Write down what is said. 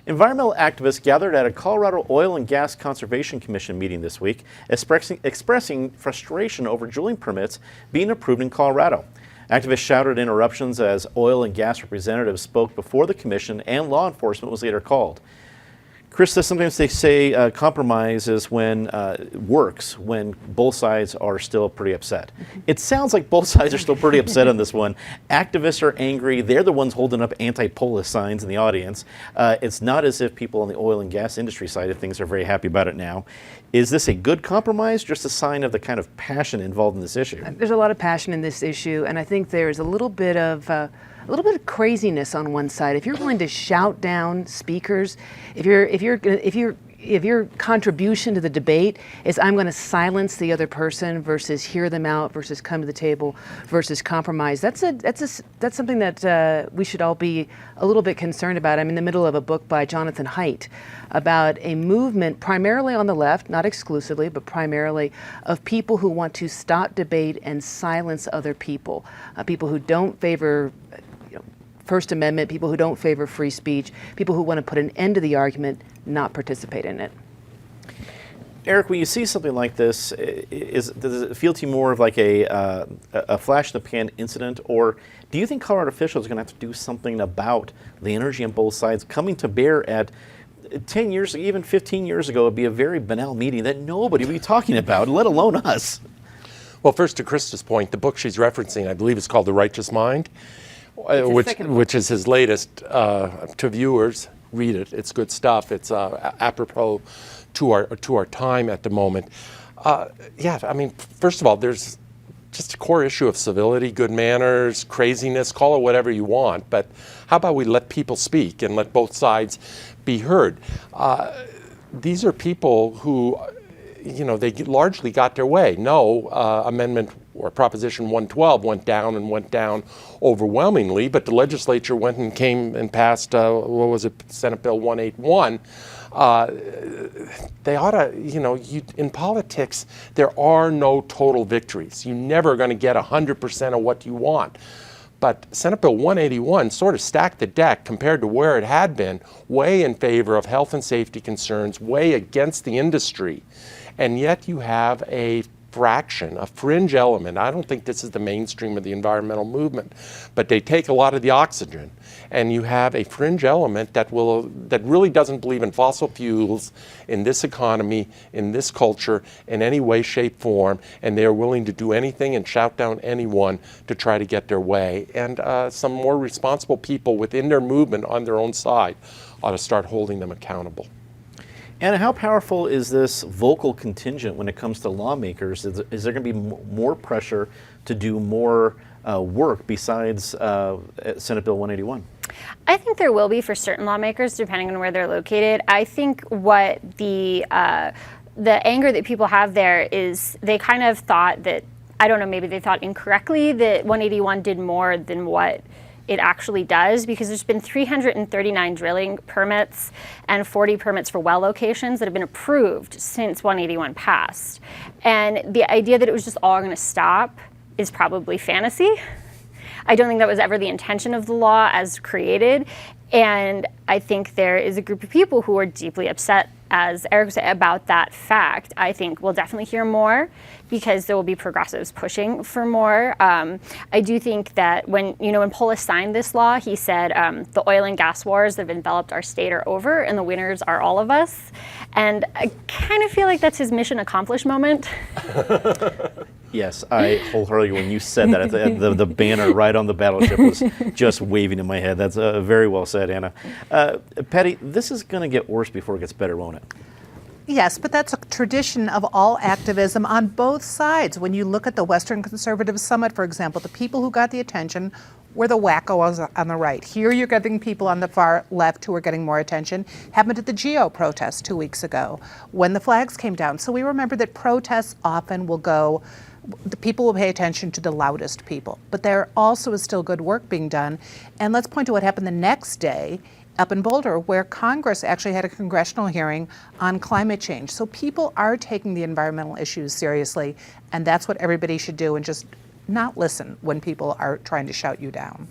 Environmental activists gathered at a Colorado Oil and Gas Conservation Commission meeting this week, expressing frustration over drilling permits being approved in Colorado. Activists shouted interruptions as oil and gas representatives spoke before the commission and law enforcement was later called. Krista, sometimes they say compromise is when works when both sides are still pretty upset. It sounds like both sides are still pretty upset on this one. Activists are angry. They're the ones holding up anti-Polis signs in the audience. It's not as if people on the oil and gas industry side of things are very happy about it now. Is this a good compromise, just a sign of the kind of passion involved in this issue? There's a lot of passion in this issue, and I think there's a little bit of craziness on one side. If you're going to shout down speakers, if your contribution to the debate is I'm going to silence the other person versus hear them out versus come to the table versus compromise, that's something that we should all be a little bit concerned about. I'm in the middle of a book by Jonathan Haidt about a movement primarily on the left, not exclusively, but primarily of people who want to stop debate and silence other people, people who don't favor First Amendment, people who don't favor free speech, people who want to put an end to the argument, not participate in it. Eric, when you see something like this, does it feel to you more of like a flash in the pan incident, or do you think Colorado officials are going to have to do something about the energy on both sides coming to bear at 10 years, even 15 years ago, it'd be a very banal meeting that nobody would be talking about, let alone us? Well, first to Krista's point, the book she's referencing, I believe, is called The Righteous Mind, which is his latest to viewers. Read it; it's good stuff. It's apropos to our time at the moment. Yeah, I mean, first of all, there's just a core issue of civility, good manners, craziness. Call it whatever you want, but how about we let people speak and let both sides be heard? These are people who, they largely got their way. No amendment or Proposition 112 went down overwhelmingly, but the legislature went and came and passed, Senate Bill 181. They ought to, in politics, there are no total victories. You're never going to get 100% of what you want. But Senate Bill 181 sort of stacked the deck compared to where it had been, way in favor of health and safety concerns, way against the industry. And yet you have a fraction, a fringe element. I don't think this is the mainstream of the environmental movement, but they take a lot of the oxygen, and you have a fringe element that really doesn't believe in fossil fuels in this economy, in this culture, in any way, shape, form, and they are willing to do anything and shout down anyone to try to get their way. And some more responsible people within their movement on their own side ought to start holding them accountable. Anna, how powerful is this vocal contingent when it comes to lawmakers? Is there going to be more pressure to do more work besides Senate Bill 181? I think there will be for certain lawmakers, depending on where they're located. I think what the anger that people have there is they kind of thought that, I don't know, maybe they thought incorrectly that 181 did more than what it actually does, because there's been 339 drilling permits and 40 permits for well locations that have been approved since 181 passed. And the idea that it was just all going to stop is probably fantasy. I don't think that was ever the intention of the law as created. And I think there is a group of people who are deeply upset, as Eric said, about that fact. I think we'll definitely hear more because there will be progressives pushing for more. I do think that when Polis signed this law, he said the oil and gas wars that have enveloped our state are over and the winners are all of us. And I kind of feel like that's his mission accomplished moment. Yes, I wholeheartedly, when you said that, the banner right on the battleship was just waving in my head. That's very well said, Anna. Patty, this is going to get worse before it gets better, won't it? Yes, but that's a tradition of all activism on both sides. When you look at the Western Conservative Summit, for example, the people who got the attention were the wackos on the right. Here you're getting people on the far left who are getting more attention. Happened at the GEO protest 2 weeks ago when the flags came down. So we remember that protests often will go, the people will pay attention to the loudest people. But there also is still good work being done. And let's point to what happened the next day up in Boulder, where Congress actually had a congressional hearing on climate change. So people are taking the environmental issues seriously, and that's what everybody should do, and just not listen when people are trying to shout you down.